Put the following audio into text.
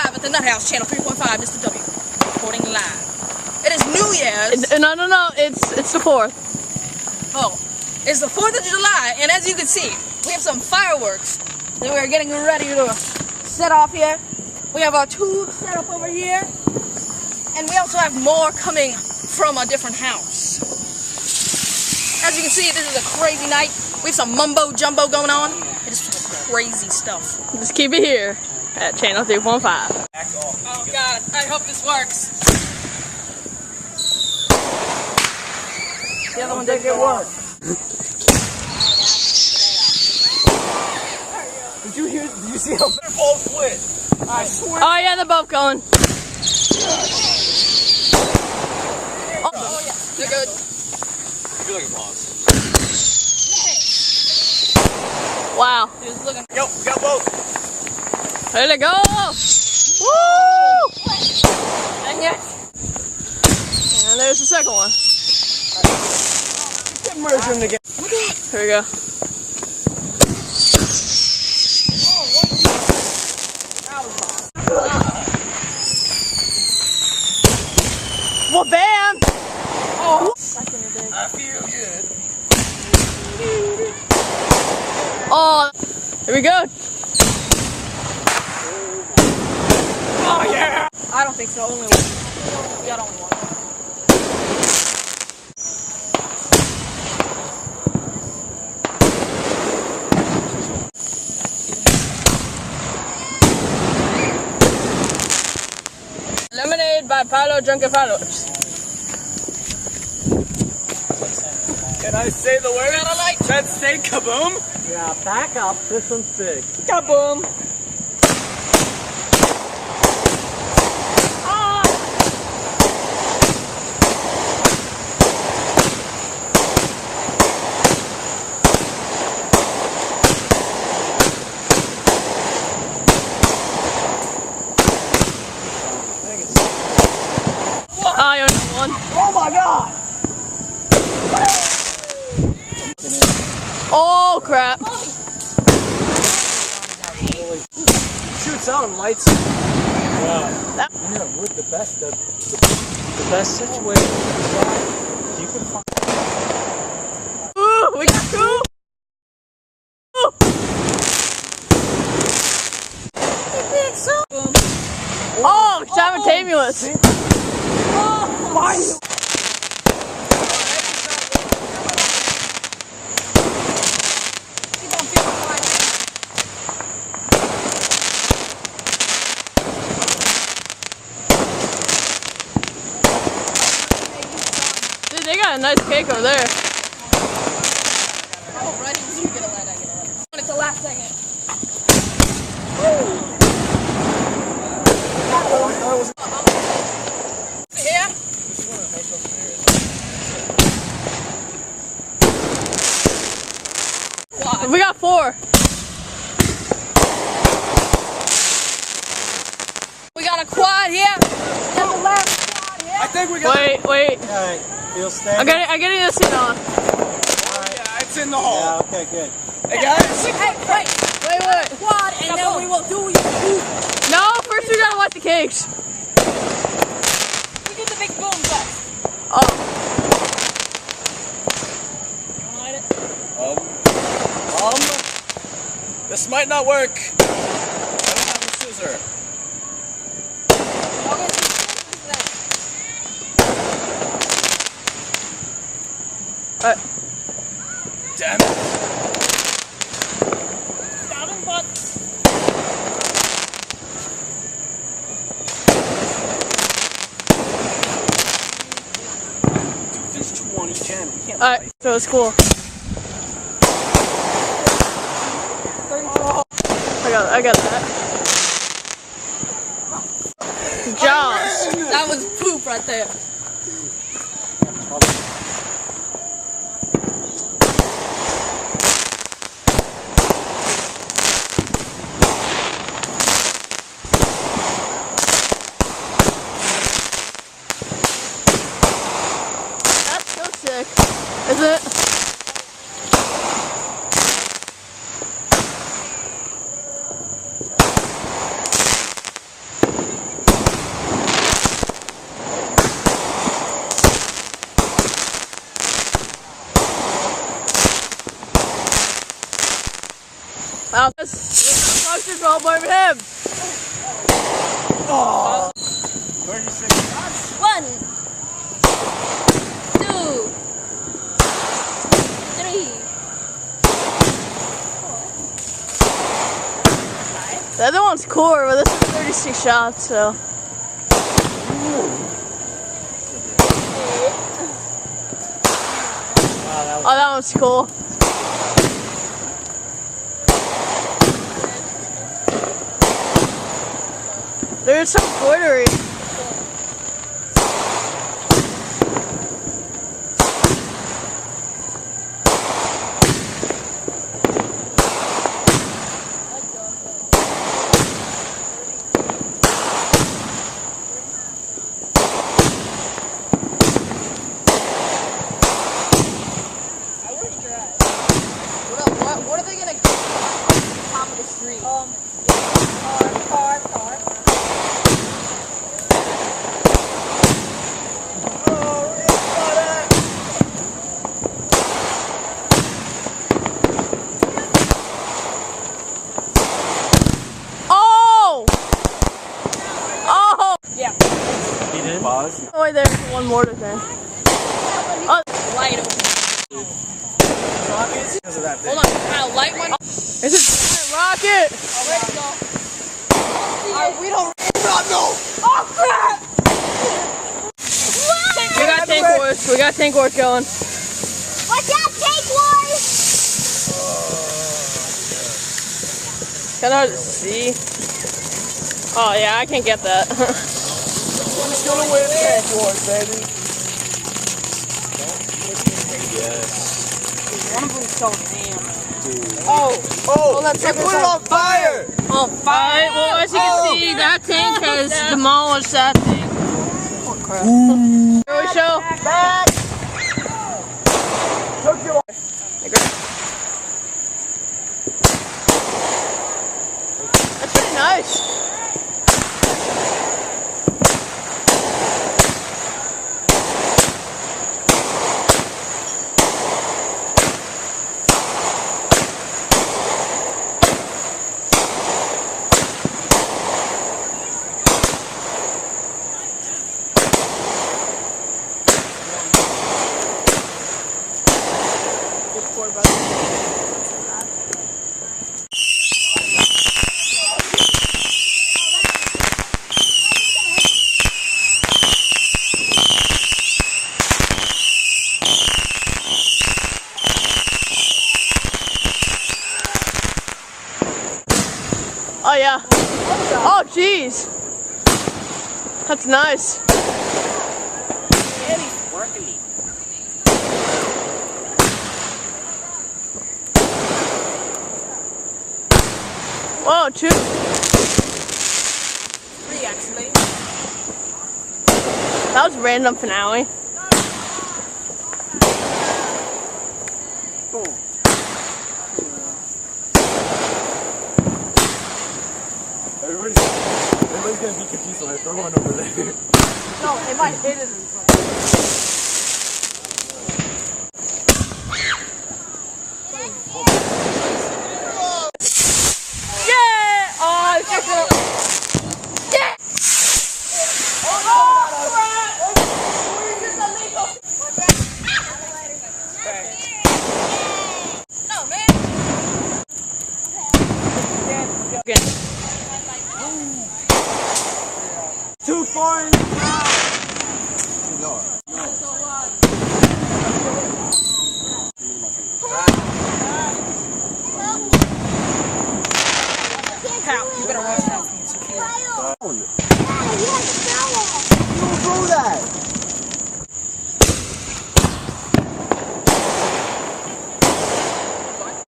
live at the Nut House, channel 3.5, Mr. W. Reporting live. It is New Year's. No, it's the 4th. Oh, it's the 4th of July, and as you can see, we have some fireworks that we're getting ready to set off here. We have our tube set up over here, and we also have more coming from a different house. As you can see, this is a crazy night. We have some mumbo jumbo going on. It is crazy stuff. Just keep it here at channel 3.5. Oh God, I hope this works. The other one didn't work. Did you see how they're both lit? I swear. Oh yeah, they're both going. Oh yeah, they're good. I feel like a boss. Wow. Just looking. Yo, we got both. There they go. Woo! And yet. And there's the second one. Get merged them together. Here we go. Well, bam! Oh. I feel good. Oh, here we go. Oh yeah! I don't think so. Only one. We got only one. Lemonade by Paolo Drunken Palos. Can I say the word? Let's say kaboom. Yeah, back up. This one's big. Kaboom! Oh, you're one. Oh my god! Oh crap! Shoots out and lights. Wow. Yeah, with the best situation you can find. Ooh, we got two! Oh, simultaneous! Oh, finally! Dude, they got a nice cake over there. Oh, right. You get a lead, I get a lead. It's the last second. Yeah? We got 4. We got a quad here. And the last quad here. I think we got. Wait. Alright, feel steady. I'm getting this thing on. Yeah, it's in the hole. Yeah, okay, good. Hey guys. Hey, wait. Quad, and then we will do you. No, first we gotta watch the cakes. We do the big boom first. Oh. This might not work. I don't have a scissor. Damn it. Down butt. Dude, there's 20 gems. We can't. Alright, so it's cool. I got that. Jaws. That was poop right there. That's so sick, isn't it? shots. Buster's all blame him. Oh. 36 shots. 1, 2, 3. The other one's cooler, but this is 36 shots, so. Oh, that one's cool. There's some embroidery. What are they gonna get on top of the street? Car. Oh! Oh! Yeah. He did? Pause. Oh, wait, there's one more to there. Oh, Light open. Rockets? Because of that thing. Hold on, can I light one? it's a giant rocket! Where'd it go? We don't. No! Oh crap! We got tank wars. We got tank wars going. Watch out, tank wars! Kind of hard to see. Oh yeah, I can't get that. Who's gonna win tank wars, baby? Yes. One of them's so damn. Oh, that's put it on fire! Oh, Alright, well as you can see, that tank has demolished that thing. oh crap. Here we show. Back! Took you That's pretty nice. Oh yeah. Oh jeez. That's nice. Whoa, 2. 3 actually. That was a random finale. Everybody's gonna be confused when I throw one over there. No, it might hit it in front. Yeah! Oh, it's just yeah! No, man. Okay. Too far in. Pow, you better watch that.